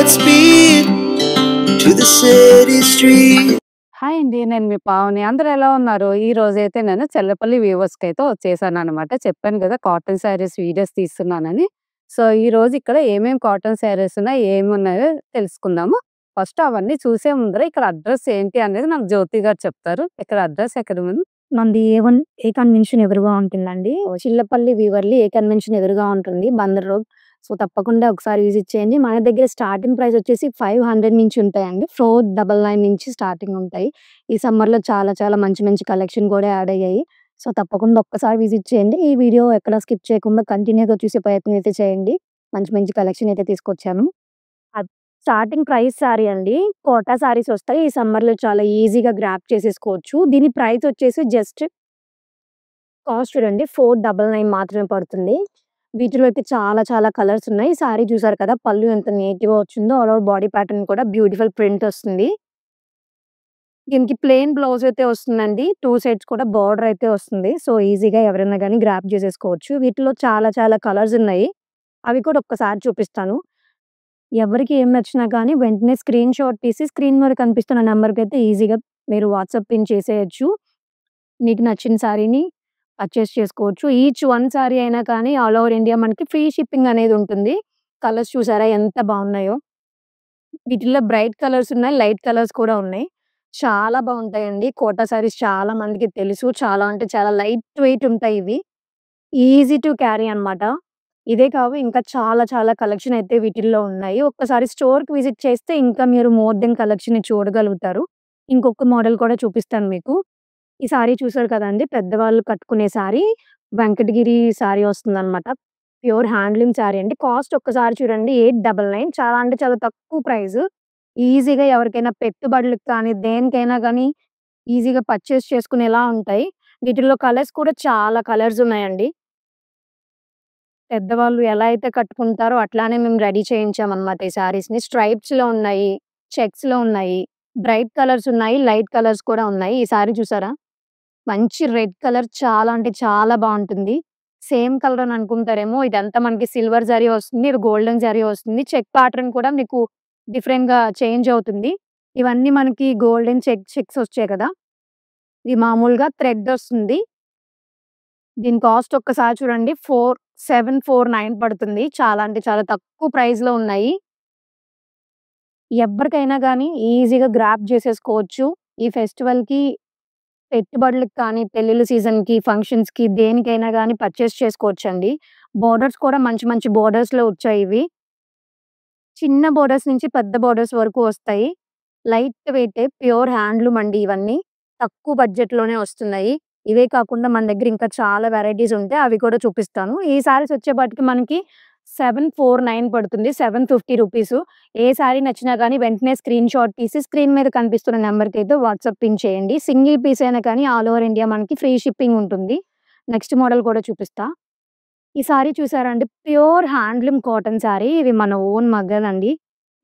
Godspeed to the city street. Hi అండి. నేను మీ పావని. అందరూ ఎలా ఉన్నారు? ఈరోజైతే నేను చెల్లపల్లి వీవర్స్‌కైతే వచ్చేసాననమాట. చెప్పాను గదా! కాటన్ శారీస్ వీడియోస్ తీస్తున్నానని. సో, ఈరోజు ఇక్కడ ఏమేం కాటన్ శారీస్ ఉన్నాయి, ఏమున్నాయో తెలుసుకుందాము. ఫస్ట్ అవన్నీ చూసే ముందర ఇక్కడ అడ్రెస్ ఏంటి అనేది నాకు జ్యోతి గారు చెప్తారు. ఇక్కడ అడ్రెస్ ఎక్కడుంది? మనది ఏ కన్వెన్షన్ ఎదురుగా ఉంటుందండి. చిల్లపల్లి వీవర్లీ ఏ కన్వెన్షన్ ఎదురుగా ఉంటుంది. బందర్ రోడ్. సో, తప్పకుండా ఒకసారి విజిట్ చేయండి. మన దగ్గర స్టార్టింగ్ ప్రైస్ వచ్చేసి 500 నుంచి ఉంటాయండి. 499 నుంచి స్టార్టింగ్ ఉంటాయి. ఈ సమ్మర్‌లో చాలా చాలా మంచి మంచి కలెక్షన్ కూడా యాడ్ అయ్యాయి. సో, తప్పకుండా ఒక్కసారి విజిట్ చేయండి. ఈ వీడియో ఎక్కడ స్కిప్ చేయకుండా కంటిన్యూగా చూసే ప్రయత్నం అయితే చేయండి. మంచి మంచి కలెక్షన్ అయితే తీసుకొచ్చాను. స్టార్టింగ్ ప్రైస్ సారీ అండి. కోటా సారీస్ వస్తాయి. ఈ సమ్మర్‌లో చాలా ఈజీగా గ్రాబ్ చేసేసుకోవచ్చు. దీని ప్రైస్ వచ్చేసి జస్ట్ కాస్ట్ చూడండి 499 మాత్రమే పడుతుంది. వీటిలో అయితే చాలా చాలా కలర్స్ ఉన్నాయి. ఈ సారీ చూసారు కదా! పళ్ళు ఎంత నీట్‌గా వచ్చిందో ఆల్ ఓవర్ బాడీ ప్యాటర్న్ కూడా బ్యూటిఫుల్ ప్రింట్ వస్తుంది. దీనికి ప్లెయిన్ బ్లౌజ్ అయితే వస్తుందండి. 2 సైడ్స్ కూడా బార్డర్ అయితే వస్తుంది. సో, ఈజీగా ఎవరైనా గాని గ్రాబ్ చేసేసుకోవచ్చు. వీటిలో చాలా చాలా కలర్స్ ఉన్నాయి. అవి కూడా ఒక్కసారి చూపిస్తాను. ఎవరికి ఏం నచ్చినా గానీ వెంటనే స్క్రీన్ షాట్ తీసి స్క్రీన్ మీద కనిపిస్తున్న నంబర్‌కైతే ఈజీగా మీరు వాట్సాప్ పిన్ చేసేయొచ్చు. మీకు నచ్చిన సారీని పర్చేస్ చేసుకోవచ్చు. ఈచ్ వన్ సారీ అయినా కానీ ఆల్ ఓవర్ ఇండియా మనకి ఫ్రీ షిప్పింగ్ అనేది ఉంటుంది. కలర్స్ చూసారా ఎంత బాగున్నాయో! వీటిల్లో బ్రైట్ కలర్స్ ఉన్నాయి. లైట్ కలర్స్ కూడా ఉన్నాయి. చాలా బాగుంటాయండి. కోటా సారీస్ చాలా మందికి తెలుసు. చాలా అంటే చాలా లైట్ వెయిట్ ఉంటాయి ఇవి. ఈజీ టు క్యారీ అన్నమాట. ఇదే కావు ఇంకా చాలా చాలా కలెక్షన్ అయితే వీటిల్లో ఉన్నాయి. ఒక్కసారి స్టోర్‌కి విజిట్ చేస్తే ఇంకా మీరు మోర్ దెన్ కలెక్షన్‌ని చూడగలుగుతారు. ఇంకొక మోడల్ కూడా చూపిస్తాను మీకు. ఈ సారీ చూసారు కదండీ! పెద్దవాళ్ళు కట్టుకునే సారీ. వెంకటగిరి సారీ వస్తుందన్నమాట. ప్యూర్ హ్యాండ్లూమ్ సారీ అండి. కాస్ట్ ఒక్కసారి చూడండి 899 చాలా అంటే చాలా తక్కువ ప్రైస్. ఈజీగా ఎవరికైనా పెట్టుబడులకు కానీ, దేనికైనా గానీ ఈజీగా పర్చేస్ చేసుకునేలా ఉంటాయి. వీటిల్లో కలర్స్ కూడా చాలా కలర్స్ ఉన్నాయండి. పెద్దవాళ్ళు ఎలా అయితే కట్టుకుంటారో అట్లానే మేము రెడీ చేయించామన్నమాట ఈ శారీస్‌ని. స్ట్రైప్స్‌లో ఉన్నాయి, చెక్స్‌లో ఉన్నాయి, బ్రైట్ కలర్స్ ఉన్నాయి, లైట్ కలర్స్ కూడా ఉన్నాయి. ఈ సారీ చూసారా? మంచి రెడ్ కలర్ చాలా అంటే చాలా బావుంటుంది. సేమ్ కలర్ అని అనుకుంటారేమో ఇదంతా మనకి సిల్వర్ జరీ వస్తుంది. ఇది గోల్డెన్ జరీ వస్తుంది. చెక్ ప్యాటర్న్ కూడా మీకు డిఫరెంట్‌గా చేంజ్ అవుతుంది. ఇవన్నీ మనకి గోల్డెన్ చెక్స్ వచ్చాయి కదా! ఇది మామూలుగా థ్రెడ్ వస్తుంది. దీని కాస్ట్ ఒక్కసారి చూడండి 4749 పడుతుంది. చాలా అంటే చాలా తక్కువ ప్రైస్‌లో ఉన్నాయి. ఎవ్వరికైనా గానీ ఈజీగా గ్రాబ్ చేసేసుకోవచ్చు. ఈ ఫెస్టివల్‌కి పెట్టుబడులకి కానీ, పెళ్ళిళ్ళ సీజన్‌కి, ఫంక్షన్స్‌కి దేనికైనా గానీ పర్చేస్ చేసుకోవచ్చండి. బోర్డర్స్ కూడా మంచి మంచి బోర్డర్స్‌లో వచ్చాయి ఇవి. చిన్న బోర్డర్స్ నుంచి పెద్ద బోర్డర్స్ వరకు వస్తాయి. లైట్ వెయిటే ప్యూర్ హ్యాండ్లూమ్ అండి ఇవన్నీ. తక్కువ బడ్జెట్‌లోనే వస్తున్నాయి. ఇవే కాకుండా మన దగ్గర ఇంకా చాలా వెరైటీస్ ఉంటాయి. అవి కూడా చూపిస్తాను. ఈ సారీస్ వచ్చేపాటికి మనకి 749 పడుతుంది. 750 రూపీసు. ఏ సారీ నచ్చినా గానీ వెంటనే స్క్రీన్ షాట్ తీసి స్క్రీన్ మీద కనిపిస్తున్న నంబర్‌కైతే వాట్సాప్ పిన్ చేయండి. సింగిల్ పీస్ అయినా కానీ ఆల్ ఓవర్ ఇండియా మనకి ఫ్రీ షిప్పింగ్ ఉంటుంది. నెక్స్ట్ మోడల్ కూడా చూపిస్తా. ఈ సారీ చూసారా అండి? Pure handloom cotton sorry. ఇది మన ఓన్ మగ్గనండి.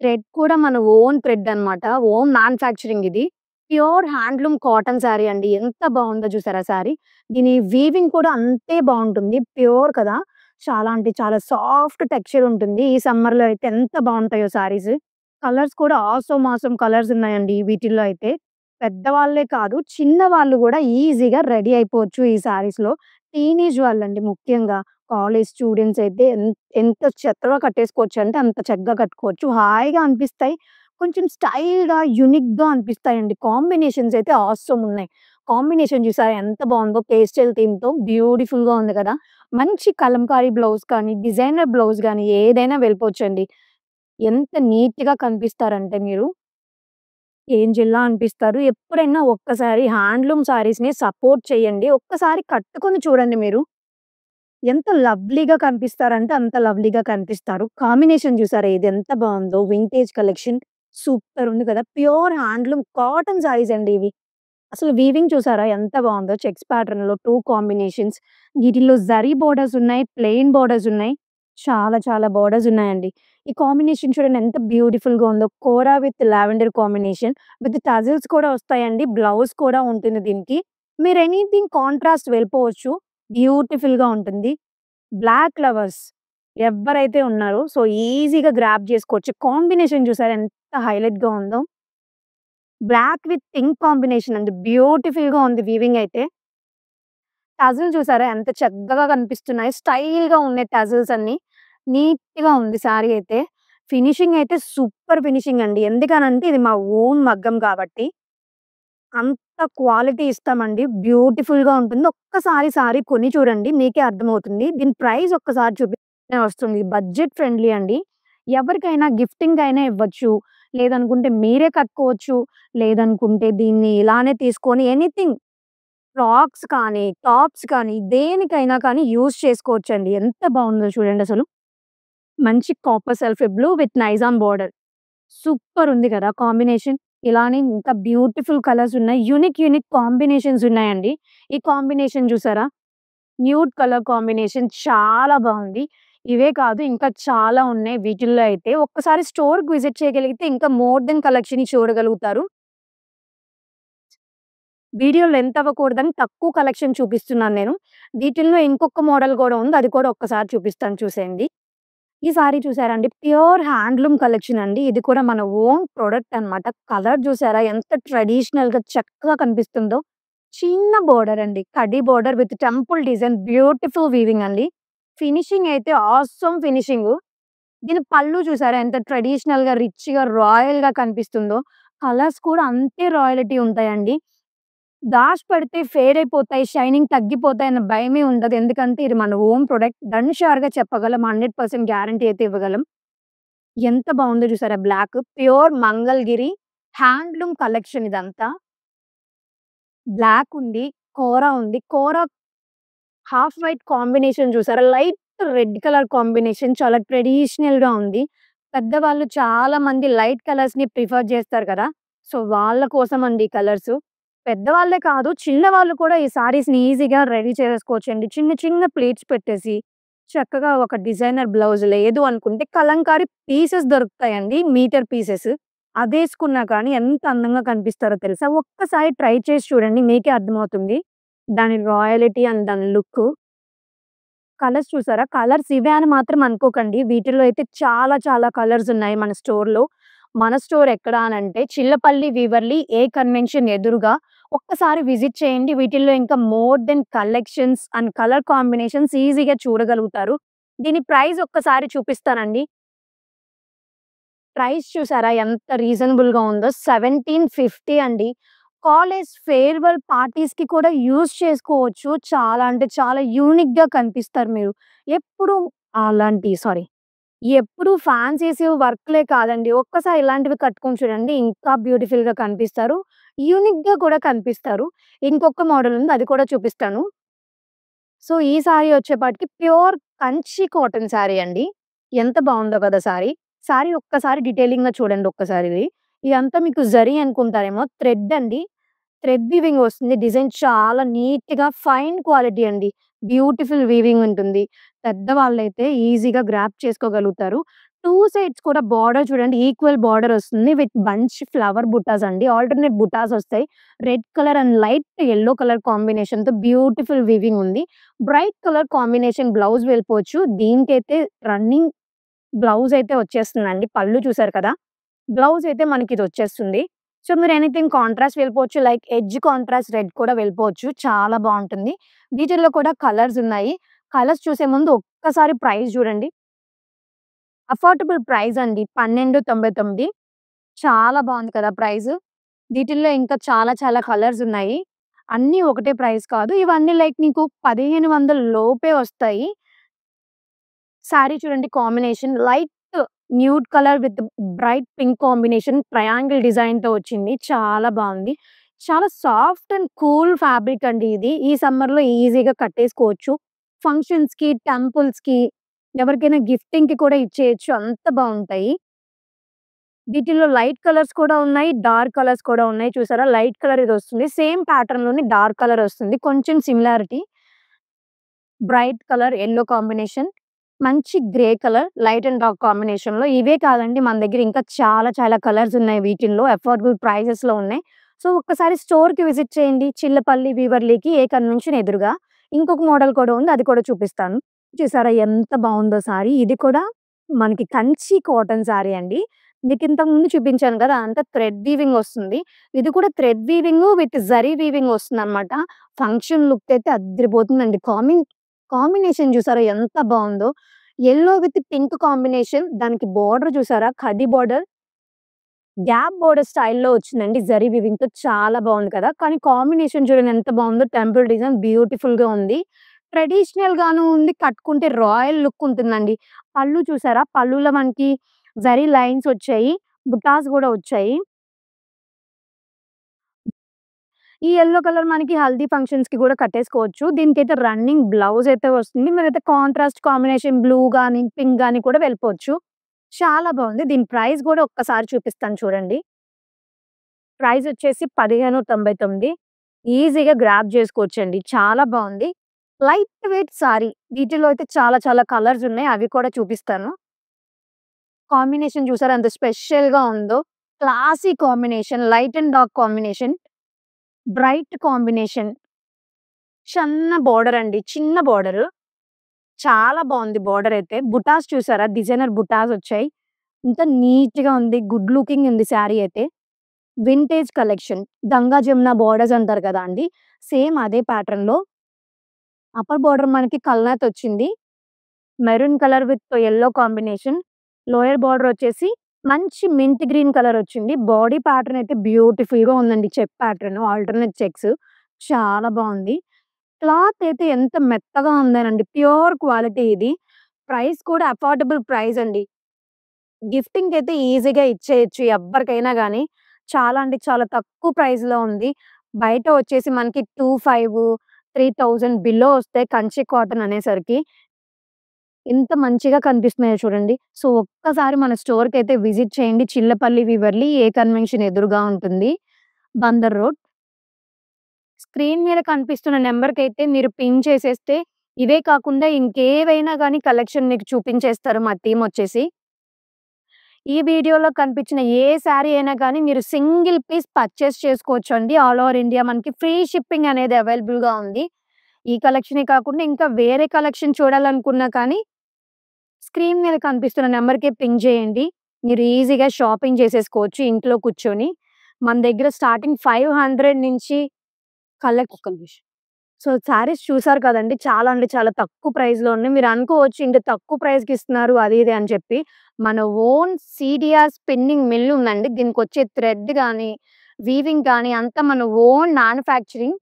థ్రెడ్ కూడా మన ఓన్ థ్రెడ్ అన్నమాట. ఓన్ మ్యానుఫ్యాక్చరింగ్ ఇది. ప్యూర్ హ్యాండ్లూమ్ కాటన్ సారీ అండి. ఎంత బావుందో చూసారా సారీ? దీని వీవింగ్ కూడా అంతే బావుంటుంది. ప్యూర్ కదా! చాలా అంటే చాలా సాఫ్ట్ టెక్స్చర్ ఉంటుంది. ఈ సమ్మర్‌లో అయితే ఎంత బావుంటాయో సారీస్. కలర్స్ కూడా ఆసమ్ కలర్స్ ఉన్నాయండి వీటిల్లో అయితే. పెద్దవాళ్ళే కాదు చిన్నవాళ్ళు గూడా ఈజీగా రెడీ అయిపోవచ్చు ఈ సారీస్‌లో. టీనేజ్ వాళ్ళండి ముఖ్యంగా. కాలేజ్ స్టూడెంట్స్ అయితే ఎంత చక్కగా కట్టేసుకోవచ్చంటే అంత చక్కగా కట్టుకోవచ్చు. హాయిగా అనిపిస్తాయి. కొంచెం స్టైల్‌గా, యూనిక్‌గా అనిపిస్తాయండి. కాంబినేషన్స్ అయితే ఆసమ్ ఉన్నాయి. కాంబినేషన్ చూసారా ఎంత బావుందో పేస్టల్ థీమ్‌తో బ్యూటిఫుల్‌గా ఉంది కదా! మంచి కలంకారీ బ్లౌజ్ కానీ, డిజైనర్ బ్లౌజ్ గానీ ఏదైనా వెళ్ళిపోవచ్చండి. ఎంత నీట్‌గా కనిపిస్తారంటే మీరు ఏంజెల్‌లా అనిపిస్తారు. ఎప్పుడైనా ఒక్కసారి హ్యాండ్లూమ్ సారీస్‌ని సపోర్ట్ చేయండి. ఒక్కసారి కట్టుకొని చూడండి మీరు. ఎంత లవ్లీగా కనిపిస్తారంటే అంత లవ్లీగా కనిపిస్తారు. కాంబినేషన్ చూసారా ఇది ఎంత బావుందో వింటేజ్ కలెక్షన్ సూపర్ ఉంది కదా! ప్యూర్ హ్యాండ్లూమ్ కాటన్ సారీస్ అండి ఇవి. అసలు వీవింగ్ చూసారా ఎంత బావుందో చెక్స్ ప్యాటర్న్‌లో 2 కాంబినేషన్స్. వీటిల్లో జరీ బోర్డర్స్ ఉన్నాయి. ప్లెయిన్ బోర్డర్స్ ఉన్నాయి. చాలా చాలా బోర్డర్స్ ఉన్నాయండి. ఈ కాంబినేషన్ చూడండి ఎంత బ్యూటిఫుల్‌గా ఉందో. Kora with lavender combination with tassels కూడా వస్తాయండి. బ్లౌజ్ కూడా ఉంటుంది దీనికి. మీరు ఎనీథింగ్ కాంట్రాస్ట్ వెళ్ళిపోవచ్చు. బ్యూటిఫుల్‌గా ఉంటుంది. బ్లాక్ ఫ్లవర్స్ ఎవ్వరైతే ఉన్నారో సో, ఈజీగా గ్రాబ్ చేసుకోవచ్చు. కాంబినేషన్ చూసారా ఎంత హైలైట్‌గా ఉందో. బ్లాక్ విత్ పింక్ కాంబినేషన్ అండి. బ్యూటిఫుల్‌గా ఉంది వీవింగ్ అయితే. టజిల్ చూసారా ఎంత చక్కగా కనిపిస్తున్నాయి. స్టైల్‌గా ఉన్నాయి టజిల్స్ అన్నీ. నీట్‌గా ఉంది శారీ అయితే. ఫినిషింగ్ అయితే సూపర్ ఫినిషింగ్ అండి. ఎందుకనంటే ఇది మా ఓన్ మగ్గం కాబట్టి. అంత క్వాలిటీ ఇస్తామండి. బ్యూటిఫుల్‌గా ఉంటుంది. ఒక్కసారి సారీ కొని చూడండి మీకే అర్థమవుతుంది. దీని ప్రైస్ ఒక్కసారి చూపిస్తే వస్తుంది. బడ్జెట్ ఫ్రెండ్లీ అండి. ఎవరికైనా గిఫ్టింగ్ అయినా ఇవ్వచ్చు. లేదనుకుంటే మీరే కట్టుకోవచ్చు. లేదనుకుంటే దీన్ని ఇలానే తీసుకొని ఎనీథింగ్ ఫ్రాక్స్ కానీ, టాప్స్ కానీ దేనికైనా కానీ యూజ్ చేసుకోవచ్చండి. ఎంత బావుందో చూడండసలు. మంచి copper sulphate blue with Nizam border. Super ఉంది కదా కాంబినేషన్. ఇలానే ఇంకా బ్యూటిఫుల్ కలర్స్ ఉన్నాయి. యూనిక్ కాంబినేషన్స్ ఉన్నాయండి. ఈ కాంబినేషన్ చూసారా? న్యూడ్ కలర్ కాంబినేషన్ చాలా బావుంది. ఇవే కాదు ఇంకా చాలా ఉన్నాయి వీటిల్లో అయితే. ఒక్కసారి స్టోర్‌కి విజిట్ చేయగలిగితే ఇంకా మోర్ దెన్ కలెక్షన్‌ని చూడగలుగుతారు. వీడియో లెంత్ అవ్వకూడదని తక్కువ కలెక్షన్ చూపిస్తున్నాను నేను. వీటిల్లో ఇంకొక మోడల్ కూడా ఉంది. అది కూడా ఒక్కసారి చూపిస్తాను చూసేయండి. ఈ సారీ చూసారా అండి? ప్యూర్ హ్యాండ్లూమ్ కలెక్షన్ అండి. ఇది కూడా మన ఓన్ ప్రొడక్ట్ అన్నమాట. కలర్ చూసారా ఎంత ట్రెడిషనల్‌గా చక్కగా కనిపిస్తుందో. చిన్న బోర్డర్ అండి. కడ్డీ border with temple design beautiful weaving అండి. ఫినిషింగ్ అయితే ఆసమ్ ఫినిషింగు. దీని పళ్ళు చూసారా ఎంత ట్రెడిషనల్‌గా, రిచ్‌గా, రాయల్‌గా కనిపిస్తుందో. కలర్స్ కూడా అంతే రాయల్టీ ఉంటాయండి. దాచి పెడితే ఫేడ్ అయిపోతాయి, షైనింగ్ తగ్గిపోతాయన్న భయమే ఉండదు. ఎందుకంటే ఇది మన ఓన్ ప్రొడక్ట్. డన్ ష్యూర్‌గా చెప్పగలం. 100% గ్యారంటీ అయితే ఇవ్వగలం. ఎంత బావుందో చూసారా black. Pure Mangalagiri handloom collection ఇదంతా. బ్లాక్ ఉంది, కోరా ఉంది. కోరా హాఫ్ వైట్ కాంబినేషన్ చూసారా? లైట్ రెడ్ కలర్ కాంబినేషన్ చాలా ట్రెడిషనల్‌గా ఉంది. పెద్దవాళ్ళు చాలా మంది లైట్ కలర్స్‌ని ప్రిఫర్ చేస్తారు కదా! సో, వాళ్ళ కోసం అండి ఈ కలర్స్. పెద్దవాళ్ళే కాదు చిన్నవాళ్ళు కూడా ఈ సారీస్‌ని ఈజీగా రెడీ చేసేసుకోవచ్చండి. చిన్న చిన్న ప్లీట్స్ పెట్టేసి చక్కగా ఒక డిజైనర్ బ్లౌజ్ లేదు అనుకుంటే కలంకారీ పీసెస్ దొరుకుతాయండి. Metre pieces. అదేసుకున్నా కానీ ఎంత అందంగా కనిపిస్తారో తెలుసా? ఒక్కసారి ట్రై చేసి చూడండి మీకే అర్థమవుతుంది. దాని రాయల్టీ అండ్ దాని లుక్కు. కలర్స్ చూసారా? కలర్స్ ఇవే అని మాత్రం అనుకోకండి. వీటిల్లో అయితే చాలా చాలా కలర్స్ ఉన్నాయి మన స్టోర్‌లో. మన స్టోర్ ఎక్కడ అనంటే చిల్లపల్లి వీవర్లీ ఏ కన్వెన్షన్ ఎదురుగా. ఒక్కసారి విజిట్ చేయండి. వీటిల్లో ఇంకా more than collections and colour combinations ఈజీగా చూడగలుగుతారు. దీని ప్రైస్ ఒక్కసారి చూపిస్తానండి. ప్రైస్ చూసారా ఎంత రీజనబుల్‌గా ఉందో 1750 అండి. కాలేజ్ ఫేర్‌వెల్ పార్టీస్‌కి కూడా యూజ్ చేసుకోవచ్చు. చాలా అంటే చాలా యూనిక్‌గా కనిపిస్తారు మీరు. ఎప్పుడు సారీ. ఎప్పుడు ఫ్యాన్సీస్ వర్క్‌లే కాదండి. ఒక్కసారి ఇలాంటివి కట్టుకొని చూడండి ఇంకా బ్యూటిఫుల్‌గా కనిపిస్తారు. యూనిక్‌గా కూడా కనిపిస్తారు. ఇంకొక మోడల్ ఉంది అది కూడా చూపిస్తాను. సో, ఈ సారీ వచ్చేపాటికి ప్యూర్ కంచి కాటన్ సారీ అండి. ఎంత బావుందో కదా సారీ. సారీ ఒక్కసారి డీటెయిలింగ్‌గా చూడండి ఒక్కసారి ఇది. ఇదంతా మీకు జరీ అనుకుంటారేమో థ్రెడ్ అండి. థ్రెడ్ వీవింగ్ వస్తుంది. డిజైన్ చాలా నీట్‌గా ఫైన్ క్వాలిటీ అండి. బ్యూటిఫుల్ వీవింగ్ ఉంటుంది. పెద్దవాళ్ళైతే ఈజీగా గ్రాబ్ చేసుకోగలుగుతారు. 2 సైడ్స్ కూడా బార్డర్ చూడండి ఈక్వల్ బార్డర్ వస్తుంది. విత్ బంచ్ ఫ్లవర్ బుట్టాస్ అండి. ఆల్టర్‌నేట్ బుట్టాస్ వస్తాయి. Red colour and light yellow colour కాంబినేషన్‌తో బ్యూటిఫుల్ వీవింగ్ ఉంది. బ్రైట్ కలర్ కాంబినేషన్ బ్లౌజ్ వెళ్ళిపోవచ్చు. దీనికైతే రన్నింగ్ బ్లౌజ్ అయితే వచ్చేస్తుందండి. పళ్ళు చూసారు కదా! బ్లౌజ్ అయితే మనకిదొచ్చేస్తుంది. సో, మీరు ఎనీథింగ్ కాంట్రాస్ట్ వెళ్ళిపోవచ్చు. లైక్ ఎడ్జ్ కాంట్రాస్ట్ రెడ్ కూడా వెళ్ళిపోవచ్చు. చాలా బావుంటుంది. వీటిల్లో కూడా కలర్స్ ఉన్నాయి. కలర్స్ చూసే ముందు ఒక్కసారి ప్రైస్ చూడండి. అఫోర్డబుల్ ప్రైస్ అండి. 1299 చాలా బావుంది కదా ప్రైసు. వీటిల్లో ఇంకా చాలా చాలా కలర్స్ ఉన్నాయి. అన్నీ ఒకటే ప్రైస్ కాదు. ఇవన్నీ లైక్ మీకు 1500 లోపే వస్తాయి. సారీ చూడండి combination light nude colour with bright pink combination triangle డిజైన్‌తో వచ్చింది. చాలా బావుంది. చాలా సాఫ్ట్ అండ్ కూల్ ఫ్యాబ్రిక్ అండి ఇది. ఈ సమ్మర్‌లో ఈజీగా కట్టేసుకోవచ్చు. ఫంక్షన్స్‌కి, టెంపుల్స్‌కి ఎవరికైనా గిఫ్టింగ్‌కి కూడా ఇచ్చేయొచ్చు. అంత బావుంటాయి. వీటిల్లో లైట్ కలర్స్ కూడా ఉన్నాయి. డార్క్ కలర్స్ కూడా ఉన్నాయి. చూసారా? లైట్ కలర్ ఇదొస్తుంది. సేమ్ ప్యాటర్న్‌లోనే డార్క్ కలర్ వస్తుంది. కొంచెం similarity. Bright colour yellow combination. మంచి grey colour light and dark కాంబినేషన్‌లో. ఇవే కాదండి మన దగ్గర ఇంకా చాలా చాలా కలర్స్ ఉన్నాయి వీటిల్లో. అఫోర్డబుల్ ప్రైజెస్‌లో ఉన్నాయి. సో, ఒక్కసారి స్టోర్‌కి విజిట్ చేయండి. చిల్లపల్లి వీవర్లీకి ఏ కన్వెన్షన్ ఎదురుగా. ఇంకొక మోడల్ కూడా ఉంది. అది కూడా చూపిస్తాను. చూసారా ఎంత బావుందో సారీ. ఇది కూడా మనకి కంచి కాటన్ సారీ అండి. మీకు ఇంతకుముందు చూపించాను కదా! అంతా థ్రెడ్ వీవింగ్ వస్తుంది. ఇది కూడా thread weaving with zari weaving వస్తుందన్నమాట. ఫంక్షన్ లుక్ అయితే అద్దిరిపోతుందండి. కాంబినేషన్ చూసారా ఎంత బావుందో. Yellow with pink combination. దానికి బోర్డర్ చూసారా? ఖదీ బోర్డర్. గ్యాప్ బోర్డర్ స్టైల్‌లో వచ్చిందండి. జరీ వీవింగ్‌తో చాలా బావుంది కదా! కానీ కాంబినేషన్ చూడండి ఎంత బావుందో. టెంపుల్ డిజైన్ బ్యూటిఫుల్‌గా ఉంది. ట్రెడిషనల్‌గాను ఉంది. కట్టుకుంటే రాయల్ లుక్ ఉంటుందండి. పళ్ళు చూసారా? పళ్ళులో మనకి జరీ లైన్స్ వచ్చాయి. బుటాస్ గూడా వచ్చాయి. ఈ యెల్లో కలర్ మనకి హల్దీ ఫంక్షన్స్‌కి గూడా కట్టేసుకోవచ్చు. దీనికైతే రన్నింగ్ బ్లౌజ్ అయితే వస్తుంది. మీరైతే కాంట్రాస్ట్ కాంబినేషన్ బ్లూ గాని, పింక్ గాని కూడా వెళ్ళిపోవచ్చు. చాలా బావుంది. దీని ప్రైస్ గూడా ఒక్కసారి చూపిస్తాను చూడండి. ప్రైస్ వచ్చేసి 1599. ఈజీగా గ్రాబ్ చేసుకోవచ్చండి. చాలా బావుంది. Light weight sorry. వీటిలో అయితే చాలా చాలా కలర్స్ ఉన్నాయి. అవి కూడా చూపిస్తాను. కాంబినేషన్ చూసారా ఎంత స్పెషల్‌గా ఉందో. Classy combination, light and dark combination, bright combination. సన్న బోర్డర్ అండి. చిన్న బోర్డరు. చాలా బావుంది బోర్డర్ అయితే. బుటాస్ చూసారా? డిజైనర్ బుటాస్ వచ్చాయి. ఇంత నీట్‌గా ఉంది. గుడ్ లుకింగ్ ఉంది సారీ అయితే. Vintage collection. Ganga Jamuna borders అంటారు కదా అండి. సేమ్ అదే ప్యాటర్న్‌లో అప్పర్ బోర్డర్ మనకి కల్నాత్ వచ్చింది. Maroon colour with yellow combination. Lower border వచ్చేసి మంచి మింట్ గ్రీన్ కలర్ వచ్చింది. బాడీ ప్యాటర్న్ అయితే బ్యూటిఫుల్‌గా ఉందండి. Check pattern alternate checks. చాలా బావుంది. క్లాత్ అయితే ఎంత మెత్తగా ఉందోనండి. ప్యూర్ క్వాలిటీ ఇది. ప్రైస్ కూడా అఫోర్డబుల్ ప్రైస్ అండి. గిఫ్టింగ్‌కైతే ఈజీగా ఇచ్చేయొచ్చు ఎవ్వరికైనా గానీ. చాలా అంటే చాలా తక్కువ ప్రైస్‌లో ఉంది. బయట వచ్చేసి మనకి 2500, 3000 బిలో వస్తాయి కంచి కాటన్ అనేసరికి. ఎంత మంచిగా కనిపిస్తున్నాయో చూడండి. సో, ఒక్కసారి మన స్టోర్‌కైతే విజిట్ చేయండి. చిల్లపల్లి వివర్లీ ఏ కన్వెన్షన్ ఎదురుగా ఉంటుంది. బందర్ రోడ్. స్క్రీన్ మీద కనిపిస్తున్న నంబర్‌కైతే మీరు పిన్ చేసేస్తే ఇవే కాకుండా ఇంకేవైనా గానీ కలెక్షన్ మీకు చూపించేస్తారు మా టీమ్ వచ్చేసి. ఈ వీడియోలో కనిపించిన ఏ శారీ అయినా గానీ మీరు సింగిల్ పీస్ పర్చేస్ చేసుకోవచ్చండి. ఆల్ ఓవర్ ఇండియా మనకి ఫ్రీ షిప్పింగ్ అనేది అవైలబుల్‌గా ఉంది. ఈ కలెక్షనే కాకుండా ఇంకా వేరే కలెక్షన్ చూడాలనుకున్నా కానీ స్క్రీన్ మీద కనిపిస్తున్న నంబర్‌కే పింగ్ చేయండి. మీరు ఈజీగా షాపింగ్ చేసేసుకోవచ్చు ఇంట్లో కూర్చొని. మన దగ్గర స్టార్టింగ్ 500 నుంచి ఒక్క నిమిషం. సో, శారీస్ చూసారు కదండీ! చాలా అంటే చాలా తక్కువ ప్రైస్‌లో ఉన్నాయి. మీరు అనుకోవచ్చు ఇంత తక్కువ ప్రైస్‌కి ఇస్తున్నారు అది ఇది అని చెప్పి. మన ఓన్ సీడీఆర్ స్పిన్నింగ్ మిల్ ఉందండి. దీనికొచ్చే థ్రెడ్ గాని, వీవింగ్ గాని అంతా మన ఓన్ మ్యానుఫ్యాక్చరింగ్.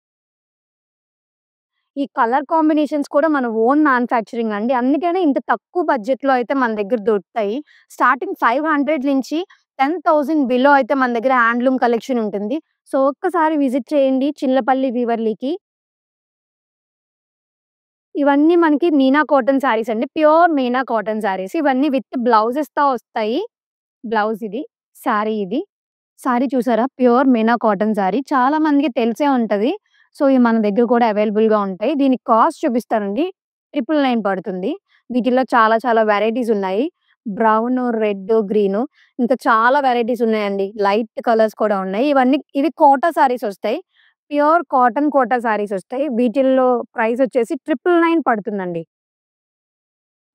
ఈ కలర్ కాంబినేషన్స్ కూడా మన ఓన్ మ్యానుఫ్యాక్చరింగ్ అండి. అందుకనే ఇంత తక్కువ బడ్జెట్‌లో అయితే మన దగ్గర దొరుకుతాయి. స్టార్టింగ్ 500 నుంచి 10,000 బిలో అయితే మన దగ్గర హ్యాండ్లూమ్ కలెక్షన్ ఉంటుంది. సో, ఒక్కసారి విజిట్ చేయండి చిల్లపల్లి వీవర్లీకి. ఇవన్నీ మనకి మీనా కాటన్ శారీస్ అండి. Pure Meena cotton saris. ఇవన్నీ విత్ బ్లౌజెస్‌తో వస్తాయి. బ్లౌజ్ ఇది. శారీ ఇది. శారీ చూసారా? Pure Meena cotton sari. చాలా మందికి తెలిసే ఉంటది. సో, ఇవి మన దగ్గర కూడా అవైలబుల్‌గా ఉంటాయి. దీని కాస్ట్ చూపిస్తానండి. 999 పడుతుంది. వీటిల్లో చాలా చాలా వెరైటీస్ ఉన్నాయి. బ్రౌను, రెడ్డు, గ్రీను ఇంకా చాలా వెరైటీస్ ఉన్నాయండి. లైట్ కలర్స్ కూడా ఉన్నాయి. ఇవి కోటా శారీస్ ఒస్తాయి. ప్యూర్ కాటన్ కోటా శారీస్ ఒస్తాయి. వీటిల్లో ప్రైస్ వచ్చేసి 999 పడుతుందండి.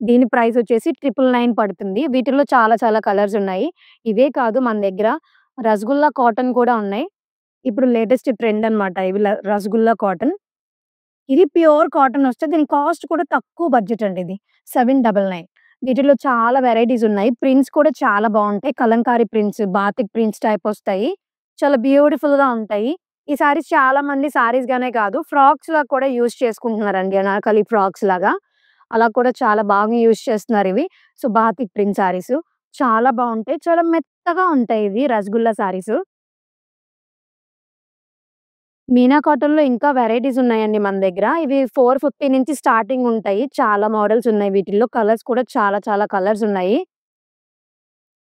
దీని ప్రైస్ వచ్చేసి 999 పడుతుంది. వీటిల్లో చాలా చాలా కలర్స్ ఉన్నాయి. ఇవే కాదు మన దగ్గర రసగుల్లా కాటన్ కూడా ఉన్నాయి. ఇప్పుడు లేటెస్ట్ ట్రెండ్ అన్నమాట. ఇవి రసగుల్లా కాటన్. ఇది ప్యూర్ కాటన్ వస్తే దీని కాస్ట్ కూడా తక్కువ బడ్జెట్ అండి ఇది. 799. వీటిలో చాలా వెరైటీస్ ఉన్నాయి. ప్రింట్స్ కూడా చాలా బావుంటాయి. Kalamkari prints, batik prints type వస్తాయి. చాలా బ్యూటిఫుల్‌గా ఉంటాయి. ఈ సారీస్ చాలా మంది సారీస్‌గానే కాదు ఫ్రాక్స్‌లా కూడా యూజ్ చేసుకుంటున్నారండి. అనార్కలి ఫ్రాక్స్ లాగా. అలా కూడా చాలా బాగా యూజ్ చేస్తున్నారివి. సో, బాతిక్ ప్రింట్ సారీసు. చాలా బావుంటాయి. చాలా మెత్తగా ఉంటాయి ఇవి రసగుల్లా సారీసు. మీనా కాటన్‌లో ఇంకా వెరైటీస్ ఉన్నాయండి మన దగ్గర. ఇవి 450 నుంచి స్టార్టింగ్ ఉంటాయి. చాలా మోడల్స్ ఉన్నాయి వీటిల్లో. కలర్స్ కూడా చాలా చాలా కలర్స్ ఉన్నాయి.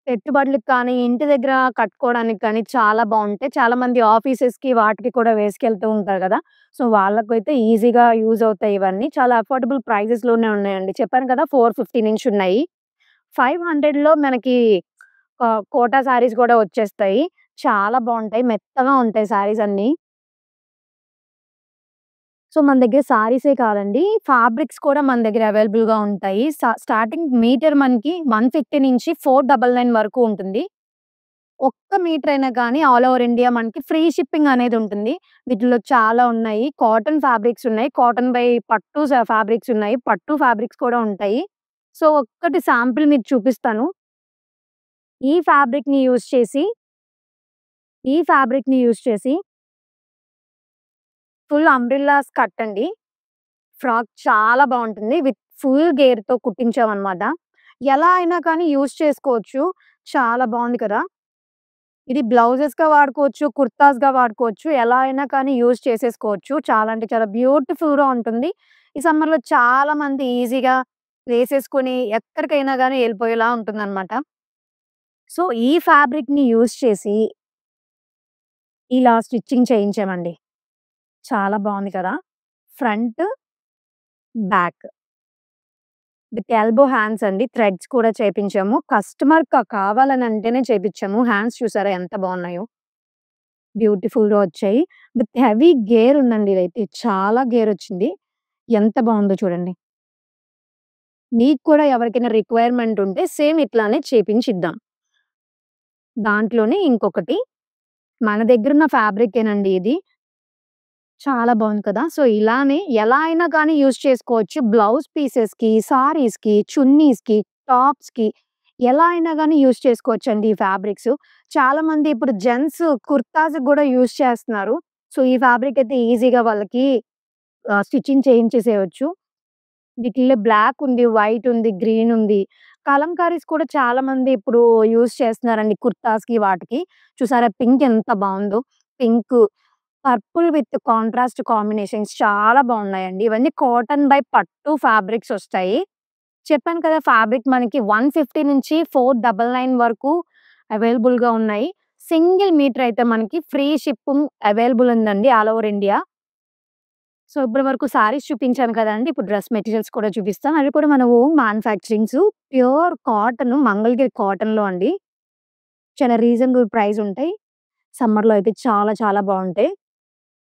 పెట్టుబడులకు కానీ, ఇంటి దగ్గర కట్టుకోవడానికి కానీ చాలా బావుంటాయి. చాలామంది ఆఫీసెస్‌కి వాటికి కూడా వేసుకెళ్తూ ఉంటారు గదా! సో, వాళ్ళకైతే ఈజీగా యూజ్ అవుతాయి ఇవన్నీ. చాలా అఫోర్డబుల్ ప్రైజెస్‌లోనే ఉన్నాయండి. చెప్పాను కదా! 450 నుంచి ఉన్నాయి. 500లో మనకి కోటా శారీస్ గూడా వచ్చేస్తాయి. చాలా బావుంటాయి. మెత్తగా ఉంటాయి శారీస్ అన్నీ. సో, మన దగ్గర సారీసే కాదండి. ఫ్యాబ్రిక్స్ కూడా మన దగ్గర అవైలబుల్‌గా ఉంటాయి. స్టార్టింగ్ మీటర్ మనకి 150 నుంచి 499 వరకు ఉంటుంది. ఒక్క మీటర్ అయినా గానీ ఆల్ ఓవర్ ఇండియా మనకి ఫ్రీ షిప్పింగ్ అనేది ఉంటుంది. వీటిలో చాలా ఉన్నాయి. కాటన్ ఫ్యాబ్రిక్స్ ఉన్నాయి. కాటన్ బై పట్టు ఫ్యాబ్రిక్స్ ఉన్నాయి. పట్టు ఫ్యాబ్రిక్స్ కూడా ఉంటాయి. సో, ఒక్కటి శాంపిల్ మీకు చూపిస్తాను. ఈ ఫ్యాబ్రిక్‌ని యూజ్ చేసి, ఈ ఫ్యాబ్రిక్‌ని యూజ్ చేసి ఫుల్ అంబ్రెల్లా స్కర్ట్ అండి. ఫ్రాక్ చాలా బావుంటుంది. విత్ ఫుల్ గేర్‌తో కుట్టించామనమాట. ఎలా అయినా కానీ యూజ్ చేసుకోవచ్చు. చాలా బావుంది కదా! ఇది బ్లౌజెస్‌గా వాడుకోవచ్చు. కుర్తాస్‌గా వాడుకోవచ్చు. ఎలా అయినా కానీ యూజ్ చేసేసుకోవచ్చు. చాలా అంటే చాలా బ్యూటిఫుల్‌గా ఉంటుంది. ఈ సమ్మర్‌లో చాలా మంది ఈజీగా వేసేసుకొని ఎక్కడికైనా గానీ ఎళ్ళిపోయేలా ఉంటుందనమాట. సో, ఈ ఫ్యాబ్రిక్‌ని యూజ్ చేసి ఇలా స్టిచ్చింగ్ చేయించామండి. చాలా బావుంది కదా! Front, back with elbow hands అండి. థ్రెడ్స్ కూడా చేపించాము. కస్టమర్ కావాలని అంటేనే చేపించాము. హ్యాండ్స్ చూసారా ఎంత బావున్నాయో! బ్యూటిఫుల్‌గా వచ్చాయి. విత్ హెవీ గేర్ ఉందండి ఇదైతే. చాలా గేర్ వచ్చింది. ఎంత బావుందో చూడండి. మీకు కూడా ఎవరికైనా రిక్వైర్మెంట్ ఉంటే సేమ్ ఇట్లానే చేపించిద్దాం. దాంట్లోనే ఇంకొకటి మన దగ్గరున్న ఫ్యాబ్రికేనండి ఇది. చాలా బావుంది కదా! సో, ఇలానే ఎలా అయినా కానీ యూజ్ చేసుకోవచ్చు. బ్లౌజ్ పీసెస్‌కి, సారీస్‌కి, చున్నీస్‌కి, టాప్స్‌కి ఎలా అయినా గానీ యూజ్ చేసుకోవచ్చండి ఈ ఫ్యాబ్రిక్స్. చాలామంది ఇప్పుడు జెంట్స్ కుర్తాస్‌కి గూడా యూజ్ చేస్తున్నారు. సో, ఈ ఫ్యాబ్రిక్ అయితే ఈజీగా వాళ్ళకి స్టిచ్చింగ్ చేయించేసేయొచ్చు. వీటిల్లో బ్లాక్ ఉంది, వైట్ ఉంది, గ్రీన్ ఉంది. కలంకారీస్ కూడా చాలామంది ఇప్పుడు యూజ్ చేస్తున్నారండి కుర్తాస్‌కి వాటికి. చూసారా పింక్ ఎంత బావుందో. Pink, purple with contrast combinations చాలా బావున్నాయండి. ఇవన్నీ కాటన్ బై పట్టు ఫ్యాబ్రిక్స్ ఒస్తాయి. చెప్పాను కదా! ఫ్యాబ్రిక్ మనకి 150 నుంచి 499 వరకు అవైలబుల్‌గా ఉన్నాయి. సింగిల్ మీటర్ అయితే మనకి ఫ్రీ షిప్పింగ్ అవైలబుల్ ఉందండి ఆల్ ఓవర్ ఇండియా. సో, ఇప్పటి వరకు సారీస్ చూపించాను కదండీ! ఇప్పుడు డ్రెస్ మెటీరియల్స్ కూడా చూపిస్తాను. అవి కూడా మన own manufacturings. Pure cotton Mangalagiri కాటన్‌లో అండి. చాలా రీజనబుల్ ప్రైస్ ఉంటాయి. సమ్మర్‌లో అయితే చాలా చాలా బావుంటాయి.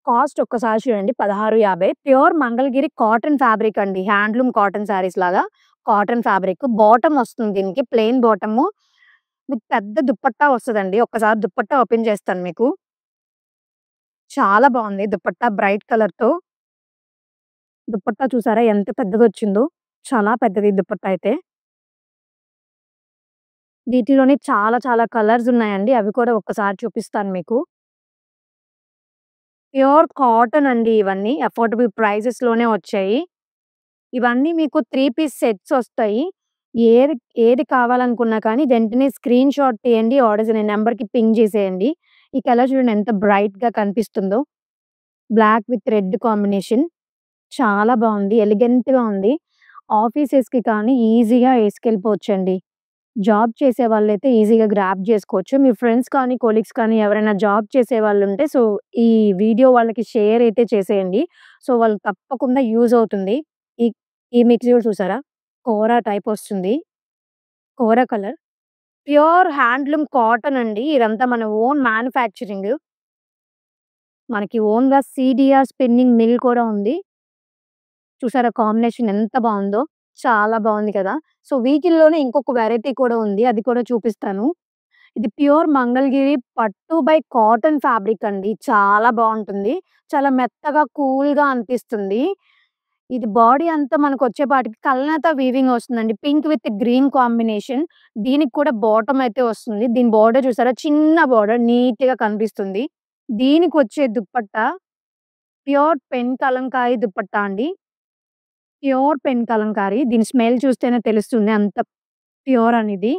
కాస్ట్ ఒక్కసారి చూడండి 1650 ప్యూర్ మంగళగిరి కాటన్ ఫ్యాబ్రిక్ అండి. హ్యాండ్లూమ్ కాటన్ శారీస్ లాగా కాటన్ ఫ్యాబ్రిక్. బాటమ్ వస్తుంది దీనికి ప్లెయిన్ బాటము. మీకు పెద్ద దుపట్టా వస్తదండి. ఒక్కసారి దుపట్టా ఓపెన్ చేస్తాను మీకు. చాలా బావుంది దుపట్టా బ్రైట్ కలర్‌తో. దుపట్టా చూసారా ఎంత పెద్దదొచ్చిందో. చాలా పెద్దది దుపట్టా అయితే. వీటిలోనే చాలా చాలా కలర్స్ ఉన్నాయండి. అవి కూడా ఒక్కసారి చూపిస్తాను మీకు. ప్యూర్ కాటన్ అండి ఇవన్నీ. అఫోర్డబుల్ ప్రైజెస్‌లోనే వచ్చాయి. ఇవన్నీ మీకు 3 పీస్ సెట్స్ ఒస్తాయి. ఏది ఏది కావాలనుకున్నా కానీ వెంటనే స్క్రీన్ షాట్ తీయండి. ఆర్డర్స్ అనే నంబర్‌కి పింగ్ చేసేయండి. ఈ కలర్ చూడండి ఎంత బ్రైట్‌గా కనిపిస్తుందో. Black with red combination. చాలా బావుంది. ఎలిగెంట్‌గా ఉంది. ఆఫీసెస్‌కి కానీ ఈజీగా ఏసుకెళ్ళిపోవచ్చండి. జాబ్ చేసేవాళ్ళైతే ఈజీగా గ్రాబ్ జేసుకోవచ్చు. మీ ఫ్రెండ్స్ కానీ, కొలీగ్స్ కానీ ఎవరైనా జాబ్ చేసేవాళ్ళుంటే సో, ఈ వీడియో వాళ్ళకి షేర్ అయితే చేసేయండి. సో, వాళ్ళకి తప్పకుండా యూజ్ అవుతుంది. ఈ ఈ మిక్సీ కూడా చూసారా? కోరా టైప్ వస్తుంది. కోరా కలర్. ప్యూర్ హ్యాండ్లూమ్ కాటన్ అండి. ఇదంతా మన ఓన్ మ్యానుఫ్యాక్చరింగ్. మనకి ఓన్‌గా సీడీఆర్ స్పిన్నింగ్ మిల్ కూడా ఉంది. చూసారా కాంబినేషన్ ఎంత బావుందో. చాలా బావుంది కదా! సో, వీటిల్లోనే ఇంకొక వేరైటీ కూడా ఉంది. అది కూడా చూపిస్తాను. ఇది ప్యూర్ మంగళగిరి పట్టు బై కాటన్ ఫ్యాబ్రిక్ అండి. చాలా బావుంటుంది. చాలా మెత్తగా, కూల్‌గా అనిపిస్తుంది. ఇది బాడీ అంతా మనకొచ్చేపాటికి కల్నేత వీవింగ్ వస్తుందండి. Pink with green combination. దీనికి కూడా బాటమ్ అయితే వస్తుంది. దీని బోర్డర్ చూసారా? చిన్న బోర్డర్ నీట్‌గా కనిపిస్తుంది. దీనికొచ్చే దుప్పట్టా ప్యూర్ పెన్ కలంకారీ దుప్పట్టా అండి. Pure pen Kalamkari. దీని స్మెల్ చూస్తేనే తెలుస్తుంది అంత ప్యూర్ అనేది.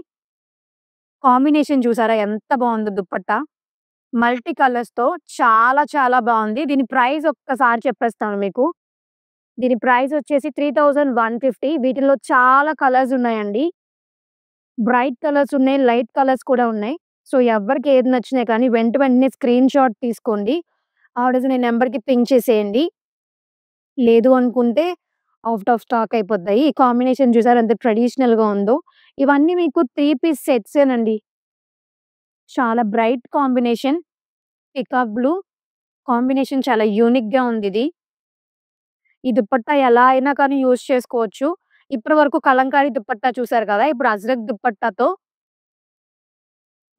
కాంబినేషన్ చూసారా ఎంత బావుందో దుప్పట్టా. మల్టీ కలర్స్‌తో చాలా చాలా బావుంది. దీని ప్రైస్ ఒక్కసారి చెప్పేస్తాను మీకు. దీని ప్రైస్ వచ్చేసి 3150 వీటిలో చాలా కలర్స్ ఉన్నాయండి. బ్రైట్ కలర్స్ ఉన్నాయి. లైట్ కలర్స్ కూడా ఉన్నాయి. సో, ఎవ్వరికి ఏది నచ్చినాయి కానీ వెంటనే స్క్రీన్ షాట్ తీసుకోండి. ఆర్డర్స్ అనే నంబర్‌కి పింగ్ చేసేయండి. లేదు అనుకుంటే ఔట్ ఆఫ్ స్టాక్ అయిపోతాయి. ఈ కాంబినేషన్ చూసారా ఎంత ట్రెడిషనల్‌గా ఉందో. ఇవన్నీ మీకు 3 పీస్ సెట్సేనండి. చాలా bright combination. Peacock blue combination చాలా యూనిక్‌గా ఉందిది. ఈ దుపట్టా ఎలా అయినా కానీ యూజ్ చేసుకోవచ్చు. ఇప్పటి వరకు కలంకారీ దుపట్టా చూసారు కదా! ఇప్పుడు అజ్రక్ దుపట్టాతో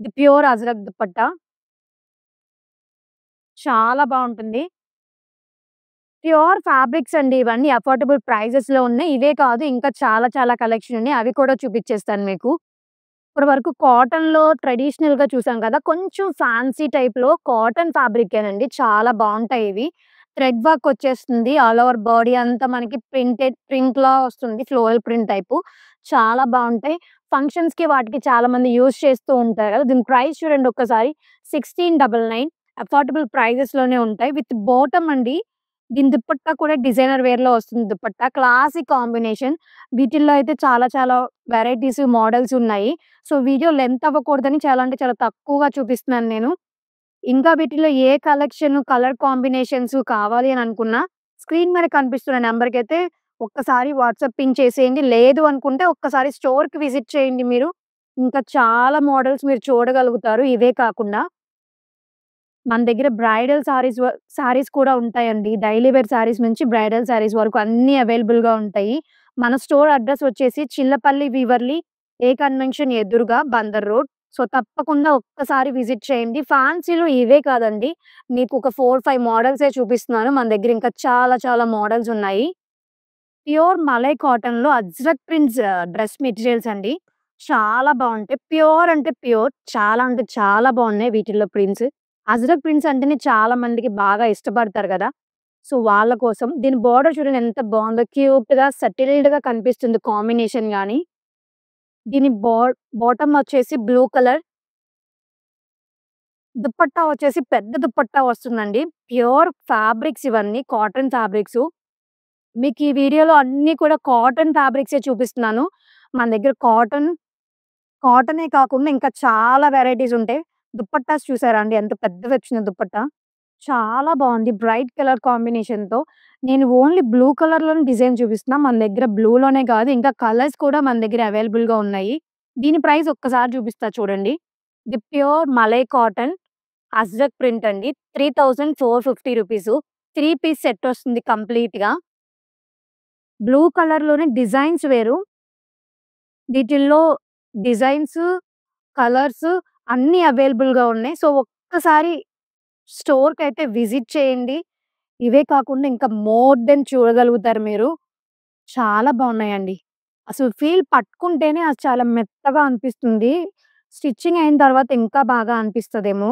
ఇది ప్యూర్ అజ్రక్ దుపట్టా. చాలా బావుంటుంది. ప్యూర్ ఫ్యాబ్రిక్స్ అండి ఇవన్నీ. అఫోర్డబుల్ ప్రైజెస్‌లో ఉన్నాయి. ఇవే కాదు ఇంకా చాలా చాలా కలెక్షన్ ఉన్నాయి. అవి కూడా చూపిచ్చేస్తాను మీకు. ఇప్పటి వరకు కాటన్‌లో ట్రెడిషనల్‌గా చూసాం కదా! కొంచెం ఫ్యాన్సీ టైప్‌లో కాటన్ ఫ్యాబ్రికేనండి. చాలా బావుంటాయి ఇవి. థ్రెడ్ వర్క్ వచ్చేస్తుంది. ఆల్ ఓవర్ బాడీ అంతా మనకి ప్రింట్‌లా వస్తుంది. Floral print type. చాలా బావుంటాయి. ఫంక్షన్స్‌కి వాటికి చాలామంది యూజ్ చేస్తూ ఉంటారు కదా! దీని ప్రైస్ చూడండి ఒక్కసారి 1699 అఫోర్డబుల్ ప్రైజెస్‌లోనే ఉంటాయి. విత్ బాటమ్ అండి. దీని దుపట్టా కూడా డిజైనర్ వేర్‌లో వస్తుంది దుపట్టా. Classic combination. వీటిల్లో అయితే చాలా చాలా వెరైటీస్, మోడల్స్ ఉన్నాయి. సో, వీడియో లెంత్ అవ్వకూడదని చాలా అంటే చాలా తక్కువగా చూపిస్తున్నాను నేను. ఇంకా వీటిలో ఏ కలెక్షన్, కలర్ కాంబినేషన్స్ కావాలి అని అనుకున్నా, స్క్రీన్ మీద కనిపిస్తున్న నంబర్‌కైతే ఒక్కసారి వాట్సాప్ పింగ్ చేసేయండి. లేదు అనుకుంటే ఒక్కసారి స్టోర్‌కి విజిట్ చేయండి మీరు. ఇంకా చాలా మోడల్స్ మీరు చూడగలుగుతారు ఇవే కాకుండా. మన దగ్గర బ్రైడల్ సారీస్ కూడా ఉంటాయండి. డైలీ వేర్ సారీస్ నుంచి బ్రైడల్ సారీస్ వరకు అన్నీ అవైలబుల్‌గా ఉంటాయి. మన స్టోర్ అడ్రెస్ వచ్చేసి చిల్లపల్లి వీవర్లీ ఏ కన్వెన్షన్ ఎదురుగా బందర్ రోడ్. సో, తప్పకుండా ఒక్కసారి విజిట్ చేయండి. ఫ్యాన్సీలో ఇవే కాదండి. మీకు ఒక 4, 5 మోడల్సే చూపిస్తున్నాను. మన దగ్గర ఇంకా చాలా చాలా మోడల్స్ ఉన్నాయి. ప్యూర్ మలై కాటన్‌లో అజ్రక్ ప్రింట్స్ డ్రెస్ మెటీరియల్స్ అండి. చాలా బావుంటాయి. ప్యూర్ అంటే ప్యూర్. చాలా అంటే చాలా బావున్నాయి వీటిల్లో ప్రింట్స్. అజ్రక్ ప్రింట్స్ అంటేనే చాలా మందికి బాగా ఇష్టపడతారు గదా! సో, వాళ్ళ కోసం దీని బోర్డర్ చూడండి ఎంత బావుందో. క్యూట్‌గా, సటిల్డ్‌గా కనిపిస్తుంది కాంబినేషన్ గాని. దీని బాటమ్ వచ్చేసి బ్లూ కలర్. దుపట్టా వచ్చేసి పెద్ద దుపట్టా వస్తుందండి. ప్యూర్ ఫ్యాబ్రిక్స్ ఇవన్నీ కాటన్ ఫ్యాబ్రిక్సు. మీకు ఈ వీడియోలో అన్నీ కూడా కాటన్ ఫ్యాబ్రిక్సే చూపిస్తున్నాను. మన దగ్గర కాటనే కాకుండా ఇంకా చాలా వెరైటీస్ ఉంటాయి. దుపట్టాస్ చూసారా అండి ఎంత పెద్దదొచ్చిందో దుపట్టా. చాలా బావుంది. బ్రైట్ కలర్ కాంబినేషన్‌తో. నేను ఓన్లీ బ్లూ కలర్‌లోనే డిజైన్ చూపిస్తున్నా. మన దగ్గర బ్లూలోనే కాదు ఇంకా కలర్స్ కూడా మన దగ్గర అవైలబుల్‌గా ఉన్నాయి. దీని ప్రైస్ ఒక్కసారి చూపిస్తా చూడండి. ఇది pure malai cotton ajrak print అండి. 3450 రూపీసు. 3 పీస్ సెట్ వస్తుంది కంప్లీట్‌గా. బ్లూ కలర్‌లోనే డిజైన్స్ వేరు. వీటిల్లో డిజైన్స్, కలర్స్ అన్నీ అవైలబుల్‌గా ఉన్నాయి. సో, ఒక్కసారి స్టోర్‌కైతే విజిట్ చేయండి. ఇవే కాకుండా ఇంకా మోర్ దెన్ చూడగలుగుతారు మీరు. చాలా బావున్నాయండి. అసలు పట్టుకుంటేనే అది చాలా మెత్తగా అనిపిస్తుంది. స్టిచ్చింగ్ అయిన తర్వాత ఇంకా బాగా అనిపిస్తదేమో.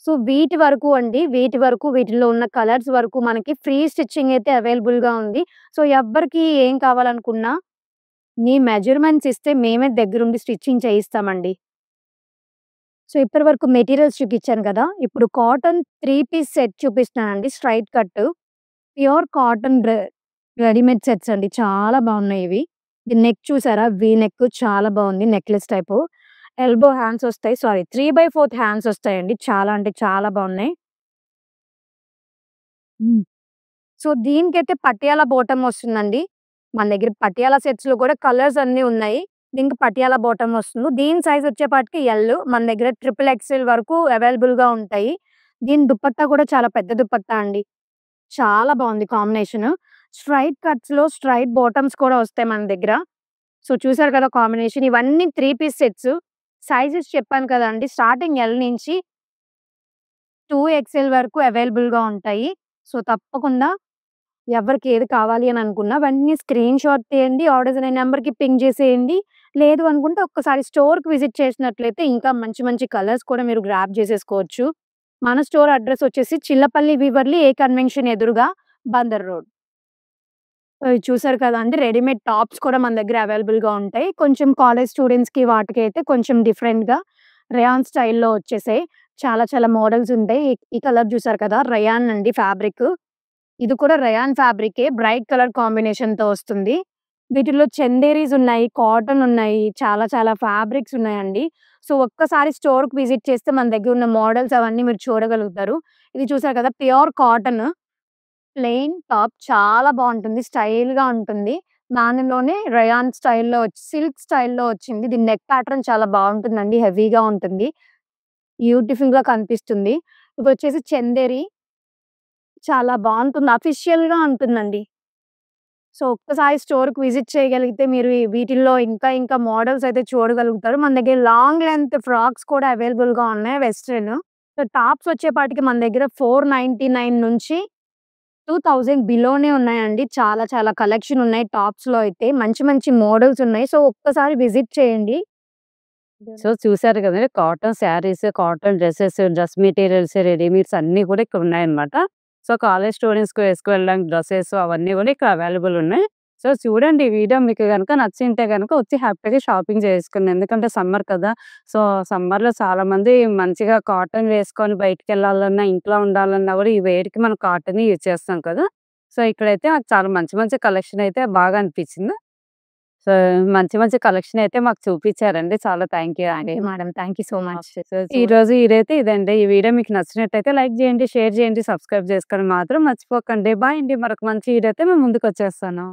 సో, వీటి వరకు అండి. వీటి వరకు వీటిలో ఉన్న కలర్స్ వరకు మనకి ఫ్రీ స్టిచ్చింగ్ అయితే అవైలబుల్‌గా ఉంది. సో, ఎవ్వరికి ఏం కావాలనుకున్నా మీ మెజర్‌మెంట్స్ ఇస్తే మేమే దగ్గరుండి స్టిచ్చింగ్ చేయిస్తామండి. సో, ఇప్పటి వరకు మెటీరియల్స్ చూపిచ్చాను కదా! ఇప్పుడు కాటన్ 3 పీస్ సెట్ చూపిస్తున్నానండి straight cut. Pure cotton readymade sets అండి. చాలా బావున్నాయి ఇవి. ఇది నెక్ చూసారా? వి నెక్ చాలా బావుంది. Necklace type. ఎల్బో హ్యాండ్స్ వస్తాయి. సారీ 3/4 హ్యాండ్స్ వస్తాయండి. చాలా అంటే చాలా బావున్నాయి. హ్మ్. సో, దీనికైతే పటియాలా బాటమ్ వస్తుందండి. మన దగ్గర పటియాలా సెట్స్‌లో కూడా కలర్స్ అన్నీ ఉన్నాయి. దీనికి పటియాలా బాటమ్ వస్తుంది. దీని సైజ్ వచ్చేపాటికి ఎల్. మన దగ్గర ట్రిపుల్ ఎక్స్‌ఎల్ వరకు అవైలబుల్‌గా ఉంటాయి. దీని దుపట్టా కూడా చాలా పెద్ద దుపట్టా అండి. చాలా బావుంది కాంబినేషను. స్ట్రెయిట్ కట్స్‌లో స్ట్రెయిట్ బాటమ్స్ కూడా వస్తాయి మన దగ్గర. సో, చూసారు కదా కాంబినేషన్. ఇవన్నీ 3 పీస్ సెట్స్. సైజెస్ చెప్పాను కదండీ! స్టార్టింగ్ ఎల్ నుంచి 2 ఎక్స్‌ఎల్ వరకు అవైలబుల్‌గా ఉంటాయి. సో, తప్పకుండా ఎవరికి ఏది కావాలి అని అనుకున్నా వెంటనే స్క్రీన్ షాట్ తీయండి. ఆర్డర్స్ అనే నంబర్‌కి పింగ్ చేసేయండి. లేదు అనుకుంటే ఒక్కసారి స్టోర్‌కి విజిట్ చేసినట్లయితే ఇంకా మంచి మంచి కలర్స్ కూడా మీరు గ్రాబ్ చేసేసుకోవచ్చు. మన స్టోర్ అడ్రెస్ వచ్చేసి చిల్లపల్లి వీవర్లీ ఏ కన్వెన్షన్ ఎదురుగా బందర్ రోడ్. ఇవి చూసారు కదా అండి. రెడీమేడ్ టాప్స్ కూడా మన దగ్గర అవైలబుల్‌గా ఉంటాయి. కొంచెం కాలేజ్ స్టూడెంట్స్‌కి వాటికైతే కొంచెం డిఫరెంట్‌గా రేయాన్ స్టైల్‌లో వచ్చేసాయి. చాలా చాలా మోడల్స్ ఉంటాయి. ఈ కలర్ చూసారు కదా! రేయాన్ అండి ఫ్యాబ్రిక్. ఇది కూడా రేయాన్ ఫ్యాబ్రికే. బ్రైట్ కలర్ కాంబినేషన్‌తో వస్తుంది. వీటిలో చందేరీస్ ఉన్నాయి, కాటన్ ఉన్నాయి. చాలా చాలా ఫ్యాబ్రిక్స్ ఉన్నాయండి. సో, ఒక్కసారి స్టోర్‌కి విజిట్ చేస్తే మన దగ్గర ఉన్న మోడల్స్ అవన్నీ మీరు చూడగలుగుతారు. ఇది చూసారు కదా! Pure cotton. ప్లెయిన్ టాప్ చాలా బావుంటుంది. స్టైల్‌గా ఉంటుంది. దానిలోనే రేయాన్ స్టైల్‌లో సిల్క్ స్టైల్‌లో వచ్చింది. దీని నెక్ ప్యాటర్న్ చాలా బావుంటుందండి. హెవీగా ఉంటుంది. బ్యూటిఫుల్‌గా కనిపిస్తుంది. ఇవొచ్చేసి చందేరి. చాలా బావుంటుంది. అఫీషియల్‌గా ఉంటుందండి. సో, ఒక్కసారి స్టోర్‌కి విజిట్ చేయగలిగితే మీరు వీటిల్లో ఇంకా మోడల్స్ అయితే చూడగలుగుతారు. మన దగ్గర లాంగ్ లెంత్ ఫ్రాక్స్ కూడా అవైలబుల్‌గా ఉన్నాయి వెస్టర్న్. సో, టాప్స్ వచ్చేపాటికి మన దగ్గర 499 నుంచి 2000 బిలోనే ఉన్నాయండి. చాలా కలెక్షన్ ఉన్నాయి టాప్స్‌లో అయితే. మంచి మోడల్స్ ఉన్నాయి. సో, ఒక్కసారి విజిట్ చేయండి. సో, చూసారు కదండీ! Cotton saris, cotton dresses, dress materials, readymades అన్నీ కూడా ఇక్కడ ఉన్నాయన్నమాట. సో, కాలేజ్ స్టూడెంట్స్‌కి వేసుకెళ్ళడానికి డ్రెసెస్ అవన్నీ కూడా ఇక్కడ అవైలబుల్ ఉన్నాయి. సో, చూడండి ఈ వీడియో మీకు గనుక నచ్చింటే గనుక వచ్చి హ్యాపీగా షాపింగ్ చేసుకోండి. ఎందుకంటే సమ్మర్ కదా! సో, సమ్మర్‌లో చాలామంది మంచిగా కాటన్ వేసుకొని బయటికెళ్ళాలన్నా, ఇంట్లో ఉండాలన్నా కూడా ఈ వేడికి మనం కాటనే యూజ్ చేస్తాం కదా! సో, ఇక్కడైతే నాకు చాలా మంచి కలెక్షన్ అయితే బాగా అనిపించింది. సో, మంచి కలెక్షన్ అయితే మాకు చూపిచ్చారండి. చాలా థ్యాంక్ యూ అండి. Okay madam. Thank you so much. So, ఈరోజు ఇదైతే ఇదండి. ఈ వీడియో మీకు నచ్చినట్టయితే లైక్ చేయండి, షేర్ చేయండి, సబ్స్క్రైబ్ చేసుకోవడం మాత్రం మర్చిపోకండి. బాయ్ అండి. మరొక మంచి వీడియోతో మేము ముందుకొచ్చేస్తాను.